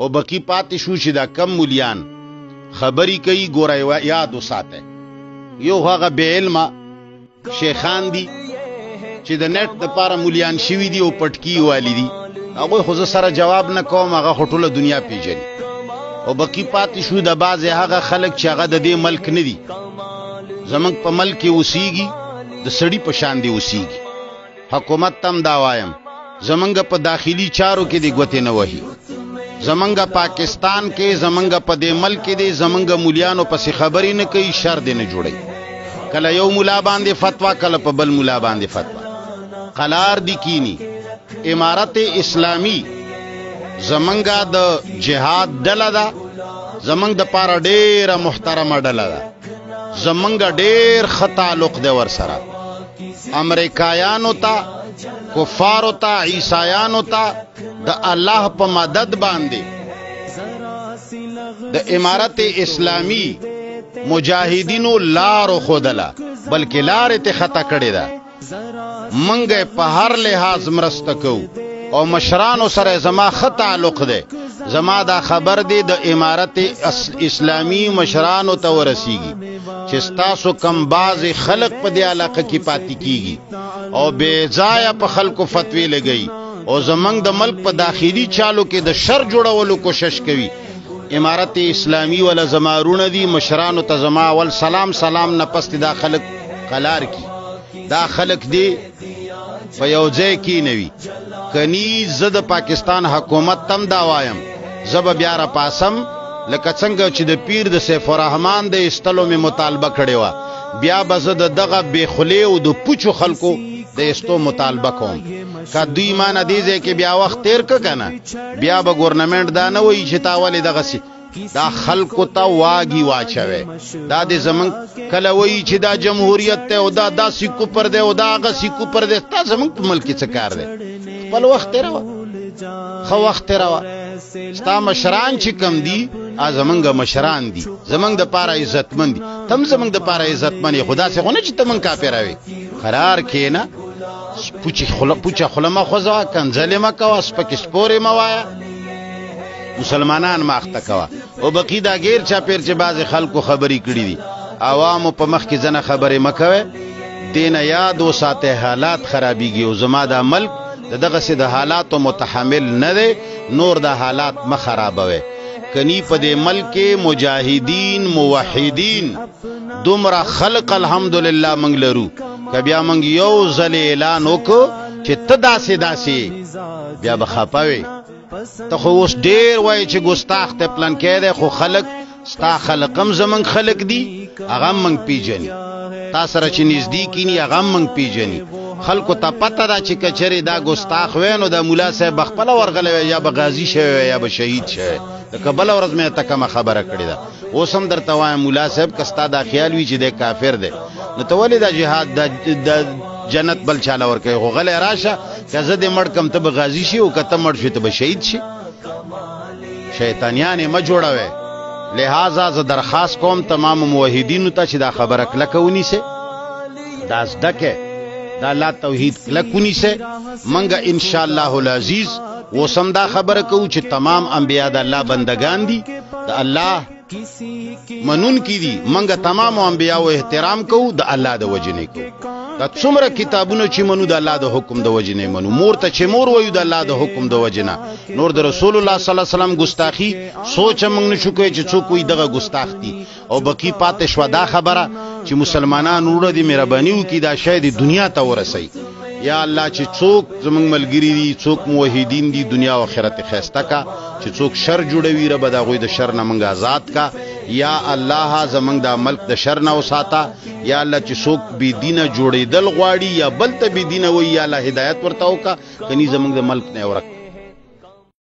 او بقی پاتې شو چې دا کم مولیان خبرې کوي ګوره یاد وساته یو هغه بې علمه شیخان دي چې د نت دپاره مولیان شوي دي او پټکي والی دي هغوی خو زه سره جواب نه کوم هغه خو ټوله دنیا پیژني او بقی پاتې شو د بعضې هغه خلک چې هغه د دې ملک نه دي زمونږ په ملک کې اوسیږي د سړي په شان دی اوسیږي حکومت تم دا وایم زمونږ په داخلي چارو کې دی ګوتې نه وهي زمونږ پاکستان کې زمونږ په دې ملک کې دی زمونږ مولیانو پسې خبرې نه کوي شر دی نه جوړوي کله یو مولا باندې فتوا کله په بل مولا باندې فتوا قلار دی کینی امارت اسلامی زمونږ د جهاد ډله ده زمونږ د پاره ډېره محترمه ډله ده زمونږ ډېر ښه تعلق دی ورسره امریکایانو ته کفارو ته عیسایانو ته د الله په مدد باندې د امارت اسلامی مجاهدینو لارو خودله بلکې لارې ته خطا کړې ده منګه په هر لحاظ مرسته کوو او مشرانو سره زما ښه تعلق دی زما دا خبر دی د امارت اسلامی مشرانو ته ورسیږي چې ستاسو کم بعضې خلق په دې علاقه کې پاتې کیږي او بې ځایه په خلکو فتوی لګوي او زمونږ د ملک په داخلي چالو کې د شر جوړولو کوشش کوي امارت اسلامی ولا زمارونه دي مشرانو ته زما اول سلام نه پس دا خلق قلار کی دا خلق دی په یو ځای کې نوي کني زه د پاکستان حکومت تم دا وایم زه به بیا راپاسم لکه څنګه چې د پیر د سیف الرحمن د ایستلو مې مطالبه کړې وه بیا به زه د دغه بې خولې او د پوچو خلکو د ایستو مطالبه کوم که دوی ما نه دې ځای کې بیا وخت تیر که که نه بیا به ګورنمنټ دا نه وایي چې تا ولې دغسې دا خلکو ته واګي واچوي دا د زمونږ کله وایي چې دا جمهوریت دی او دا سیکو پر دی او دا هغه سیکو پر دی تا زمونږ په ملک کې څه کار دی خپل وخت تېروه ښه وخت تېروه ستا مشران چې کم دي زمونږ مشران دي زمونږ دپاره عزتمند دي ته هم زمونږ دپاره عزتمند یې خو داسې خو نه چې ته مونږ کافروې قرار کښېنه پوچه خوله مه خوځوه کنځلې مه کوه سپکې سپورې مه وایه مسلمانان ماخته کوه او بقي دا غیر چاپیر چې بعضې خلکو خبرې کړي دي عوامو په مخ کې ځنه خبرې مه کوئ دې نه یاد وساتئ حالات خرابېږي او زما دا ملک د دغسې د حالاتو متحمل نه دی نور دا حالات مه خرابوئ کنی په دې ملک کې مجاهدین موحدین دومره خلق الحمدلله موږ لرو که بیا موږ یو ځل اعلان وکړو چې ته داسې بیا به خفه وې ته خو اوس ډېر وایي چې ګستاخ ته پلنکی دی خو خلق ستا خلق هم زمونږ خلق دي هغه هم موږ پیژني تا سره چې نږدې کیني هغه هم موږ پیژني خلکو ته پته ده چې که چېرې دا ګستاخ وی نو دا ملا صاحب به خپله ورغلی وی یا به غازي شوی وی یا به شهید شوی لکه بله ورځ مې ته کومه خبره کړې ده اوس هم درته وایم ملا صاحب که ستا دا خیال وي چې دی کافر دی نو ته ولې دا جهاد د جنت بل چاله ورکوي خو غلی راشه که زه دې مړ کم ته به غازي شي او که ته مړ شي ته به شهید شي شیطانیانې مه جوړوئ لہذا زه درخواست کوم تمام موحدینو ته چې دا خبره کلکه ونیسئ دا زده کئ دا الله توحید کلک ونیسئ منګه انشاءالله العزیز اوس هم دا خبره کوو چې تمام انبیا د الله بندگان دي د الله منون کی دي منګه تمام انبیاء احترام کوو د الله د وجې نه کوو دا څومره کتابونه چې منو د الله د حکم د وجې نه منو مور ته چې مور وایو د الله د حکم د وجې نه نور د رسول الله صلی الله علیه وسلم ګستاخي سوچ موږ نشو کوی چې څوک وایي دغه ګستاخ دي او بقي پاتې شوه دا خبره چې مسلمانان وروڼه دي مهرباني وکړي دا شی د دنیا ته ورسوي یا الله چې څوک زمونږ ملګري دي څوک موحدین دي دنیا او آخرت ښایسته کا چې څوک شر جوړوي ربه د هغوی د شر نه موږ آزاد کا یا الله زمونږ دا ملک د شر نه وساته یا الله چې څوک بې دینه جوړېدل غواړي یا بل ته بې دینه وایي یا الله هدایت ورته وکړه کني زمونږ د ملک نه ورک